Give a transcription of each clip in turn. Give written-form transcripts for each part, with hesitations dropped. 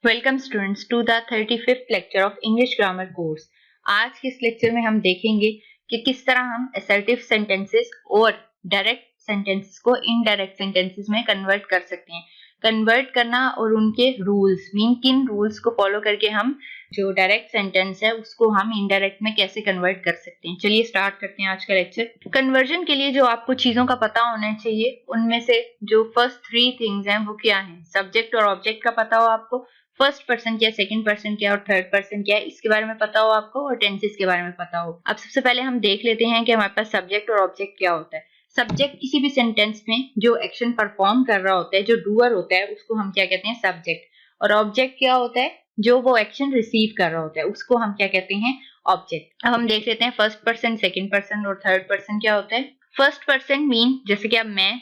Welcome students to the 35th lecture of English grammar course. आज के इस lecture में हम देखेंगे कि किस तरह हम असर्टिव सेंटेंसेस और डायरेक्ट सेंटेंसेस को इनडायरेक्ट सेंटेंसेस में कन्वर्ट कर सकते हैं। कन्वर्ट करना और उनके रूल्स किन रूल्स को फॉलो करके हम जो डायरेक्ट सेंटेंस है उसको हम इनडायरेक्ट में कैसे कन्वर्ट कर सकते हैं। चलिए स्टार्ट करते हैं आज का लेक्चर। कन्वर्जन के लिए जो आपको चीजों का पता होना चाहिए उनमें से जो फर्स्ट 3 थिंग्स हैं वो क्या है। सब्जेक्ट और ऑब्जेक्ट का पता हो आपको, फर्स्ट पर्सन क्या, सेकंड पर्सन क्या और थर्ड पर्सन क्या है इसके बारे में पता हो आपको, और टेंसेस के बारे में पता हो। अब सबसे पहले हम देख लेते हैं कि हमारे पास सब्जेक्ट और ऑब्जेक्ट क्या होता है। सब्जेक्ट किसी भी सेंटेंस में जो एक्शन परफॉर्म कर रहा होता है, जो डूअर होता है, उसको हम क्या कहते हैं, सब्जेक्ट। और ऑब्जेक्ट क्या होता है, जो वो एक्शन रिसीव कर रहा होता है, उसको हम क्या कहते हैं, ऑब्जेक्ट। अब हम देख लेते हैं फर्स्ट पर्सन, सेकंड पर्सन और थर्ड पर्सन क्या होता है। फर्स्ट पर्सन मीन जैसे कि अब मैं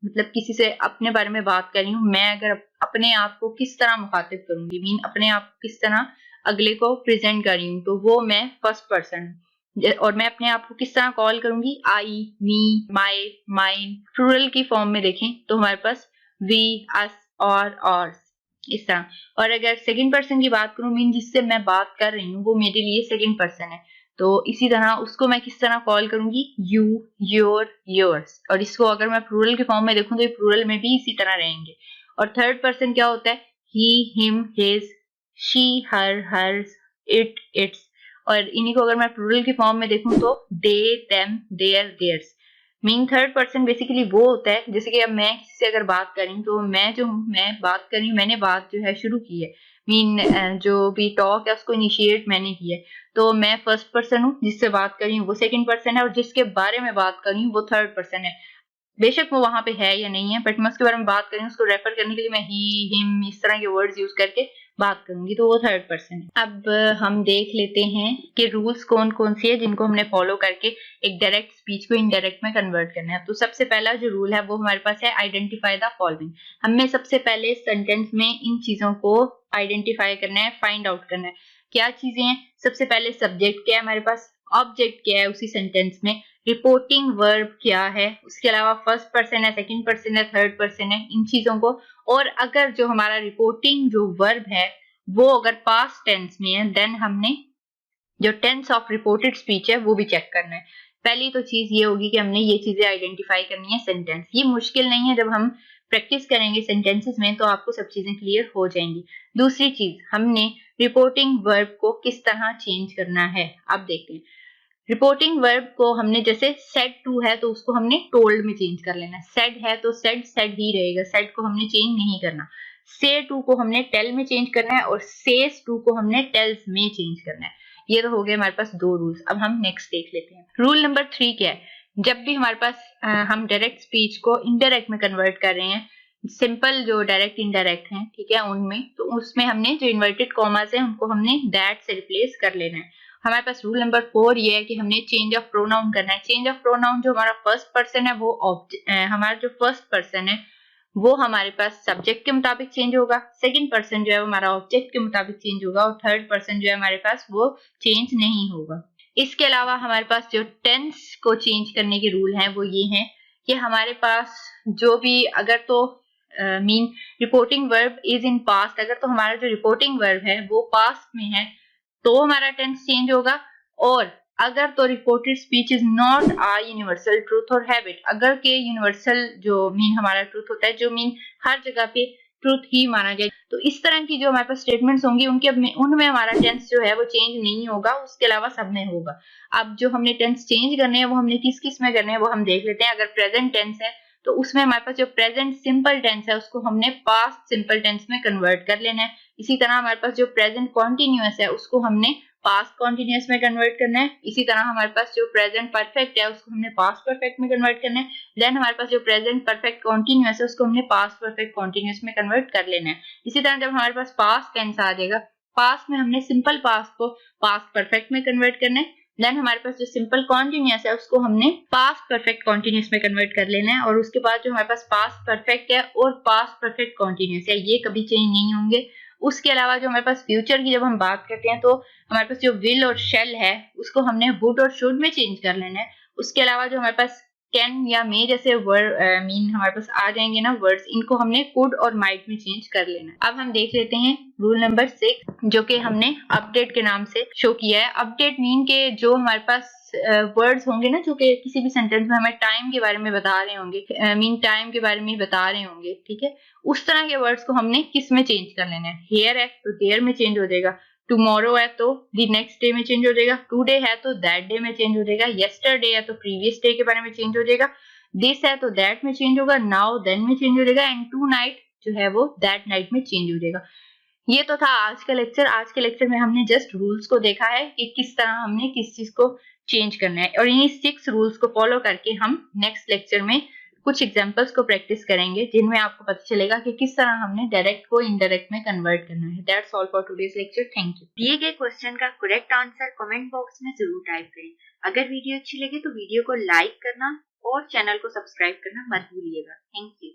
मतलब किसी से अपने बारे में बात कर रही हूँ, मैं अगर अपने आप को किस तरह मुखातिब करूंगी, मीन अपने आप को किस तरह अगले को प्रेजेंट कर रही हूँ, तो वो मैं फर्स्ट पर्सन। और मैं अपने आप को किस तरह कॉल करूंगी, आई, मी, माई, माइन। प्लूरल की फॉर्म में देखें तो हमारे पास वी, अस और इस तरह। और अगर सेकंड पर्सन की बात करूं, मीन जिससे मैं बात कर रही हूँ वो मेरे लिए सेकंड पर्सन है, तो इसी तरह उसको मैं किस तरह कॉल करूंगी, यू, योर, योर्स। और इसको अगर मैं प्लूरल के फॉर्म में देखूं तो ये प्लूरल में भी इसी तरह रहेंगे। और थर्ड पर्सन क्या होता है, he, him, his, she, her, hers, it, its. और इन्हीं को अगर मैं प्लूरल की फॉर्म में देखूं तो they, them, their, theirs. Mean third person basically वो होता है, जैसे कि अब मैं किसी से अगर बात कर रही हूँ तो मैं जो हूँ, मैं बात कर रही हूँ, मैंने बात जो है शुरू की है, मीन जो भी टॉक है उसको इनिशिएट मैंने की है, तो मैं फर्स्ट पर्सन हूँ। जिससे बात कर रही हूँ वो सेकंड पर्सन है, और जिसके बारे में बात कर रही हूँ वो थर्ड पर्सन है। बेशक वो वहां पे है या नहीं है, बट मैं उसके बारे में बात कर रही हूँ, उसको रेफर करने के लिए मैं ही, हिम इस तरह के वर्ड्स यूज करके बात करूंगी, तो वो थर्ड पर्सन है। अब हम देख लेते हैं कि रूल्स कौन कौन से है जिनको हमने फॉलो करके एक डायरेक्ट स्पीच को इनडायरेक्ट में कन्वर्ट करना है। तो सबसे पहला जो रूल है वो हमारे पास है, आइडेंटिफाई द फॉलोइंग। हमें सबसे पहले सेंटेंस में इन चीजों को आइडेंटिफाई करना है, फाइंड आउट करना है क्या चीजें हैं। सबसे पहले सब्जेक्ट क्या है हमारे पास, ऑब्जेक्ट क्या है उसी सेंटेंस में, रिपोर्टिंग वर्ब क्या है, उसके अलावा फर्स्ट पर्सन है, सेकंड पर्सन है, थर्ड पर्सन है, इन चीजों को। और अगर जो हमारा रिपोर्टिंग जो वर्ब है वो अगर पास्ट टेंस में है, देन हमने जो टेंस ऑफ रिपोर्टेड स्पीच है वो भी चेक करना है। पहली तो चीज ये होगी कि हमने ये चीजें आइडेंटिफाई करनी है सेंटेंस। ये मुश्किल नहीं है, जब हम प्रैक्टिस करेंगे सेंटेंसेस में तो आपको सब चीजें क्लियर हो जाएंगी। दूसरी चीज, हमने रिपोर्टिंग वर्ब को किस तरह चेंज करना है, अब देखते हैं। रिपोर्टिंग वर्ब को हमने, जैसे सेड टू है तो उसको हमने टोल्ड में चेंज कर लेना है, सेड है तो सेड सेड ही रहेगा, सेड को हमने चेंज नहीं करना। से टू को हमने टेल में चेंज करना है, और सेस टू को हमने टेल्स में चेंज करना है। ये तो हो गए हमारे पास 2 रूल्स। अब हम नेक्स्ट देख लेते हैं। रूल नंबर 3 क्या है, जब भी हमारे पास हम डायरेक्ट स्पीच को इनडायरेक्ट में कन्वर्ट कर रहे हैं, सिंपल जो डायरेक्ट इनडायरेक्ट हैं, ठीक है, उनमें तो उसमें हमने जो इन्वर्टेड कॉमास है उनको हमने दैट से रिप्लेस कर लेना है। हमारे पास रूल नंबर 4 ये है कि हमने चेंज ऑफ प्रोनाउन करना है। चेंज ऑफ प्रोनाउन, जो हमारा फर्स्ट पर्सन है वो हमारा जो फर्स्ट पर्सन है वो हमारे पास सब्जेक्ट के मुताबिक चेंज होगा, सेकंड पर्सन जो है वो हमारा ऑब्जेक्ट के मुताबिक चेंज होगा, और थर्ड पर्सन जो है हमारे पास वो चेंज नहीं होगा। इसके अलावा हमारे पास जो टेंस को चेंज करने के रूल हैं वो ये हैं कि हमारे पास जो भी, अगर तो mean reporting verb is in past, अगर तो हमारा जो रिपोर्टिंग वर्ब है वो पास्ट में है तो हमारा टेंस चेंज होगा। और अगर तो reported speech is not a universal truth और हैबिट, अगर के यूनिवर्सल जो मीन हमारा ट्रूथ होता है, जो मीन हर जगह पे ट्रूथ ही माना जाए, तो इस तरह की जो हमारे पास स्टेटमेंट्स होंगी उनके उनमें हमारा टेंस जो है वो चेंज नहीं होगा, उसके अलावा सब में होगा। अब जो हमने टेंस चेंज करने हैं वो हमने किस किस में करने हैं वो हम देख लेते हैं। अगर प्रेजेंट टेंस है तो उसमें हमारे पास जो प्रेजेंट सिंपल टेंस है उसको हमने पास्ट सिंपल टेंस में कन्वर्ट कर लेना है। इसी तरह हमारे पास जो प्रेजेंट कॉन्टिन्यूअस है उसको हमने पास्ट कॉन्टिन्यूअस में कन्वर्ट करना है। इसी तरह हमारे पास जो प्रेजेंट परफेक्ट है उसको हमने पास्ट परफेक्ट में कन्वर्ट करना है। देन हमारे पास जो प्रेजेंट परफेक्ट कॉन्टिन्यूअस है उसको हमने पास्ट परफेक्ट कॉन्टिन्यूअस में कन्वर्ट कर लेना है। इसी तरह जब हमारे पास पास्ट टेंस आ जाएगा, पास्ट में हमने सिंपल पास्ट को पास्ट परफेक्ट में कन्वर्ट करना है। देन हमारे पास जो सिंपल कॉन्टिन्यूअस है उसको हमने पास्ट परफेक्ट कॉन्टिन्यूअस में कन्वर्ट कर लेना है। और उसके बाद जो हमारे पास पास्ट परफेक्ट है और पास्ट परफेक्ट कॉन्टिन्यूअस है ये कभी चेंज नहीं होंगे। उसके अलावा जो हमारे पास फ्यूचर की जब हम बात करते हैं तो हमारे पास जो विल और शेल है उसको हमने वुड और शुड में चेंज कर लेना है। उसके अलावा जो हमारे पास कैन या मे जैसे वर्ड मीन हमारे पास आ जाएंगे ना वर्ड्स, इनको हमने कुड और माइट में चेंज कर लेना है। अब हम देख लेते हैं रूल नंबर 6 जो कि हमने अपडेट के नाम से शो किया है। अपडेट मीन के जो हमारे पास वर्ड्स होंगे ना जो कि किसी भी सेंटेंस में हमें टाइम के बारे में बता रहे होंगे, मीन टाइम के बारे में बता रहे होंगे, ठीक है, उस तरह के वर्ड्स को हमने किस में चेंज कर लेना है। हेयर है तो देयर में चेंज हो जाएगा, टुमारो है तो द नेक्स्ट डे में चेंज हो जाएगा, टुडे है तो दैट डे में चेंज हो जाएगा, यस्टरडे है तो प्रीवियस डे के बारे में चेंज हो जाएगा, दिस है तो दैट में चेंज होगा, नाउ देन में चेंज हो जाएगा, एंड टू नाइट जो है वो दैट नाइट में चेंज हो जाएगा। ये तो था आज का लेक्चर। आज के लेक्चर में हमने जस्ट रूल्स को देखा है कि किस तरह हमने किस चीज को चेंज करना है, और इन्हीं 6 रूल्स को फॉलो करके हम नेक्स्ट लेक्चर में कुछ एग्जांपल्स को प्रैक्टिस करेंगे जिनमें आपको पता चलेगा कि किस तरह हमने डायरेक्ट को इनडायरेक्ट में कन्वर्ट करना है। That's all for today's lecture. Thank you. दिए गए क्वेश्चन का करेक्ट आंसर कमेंट बॉक्स में जरूर टाइप करें। अगर वीडियो अच्छी लगे तो वीडियो को लाइक करना और चैनल को सब्सक्राइब करना मत भूलिएगा। Thank you.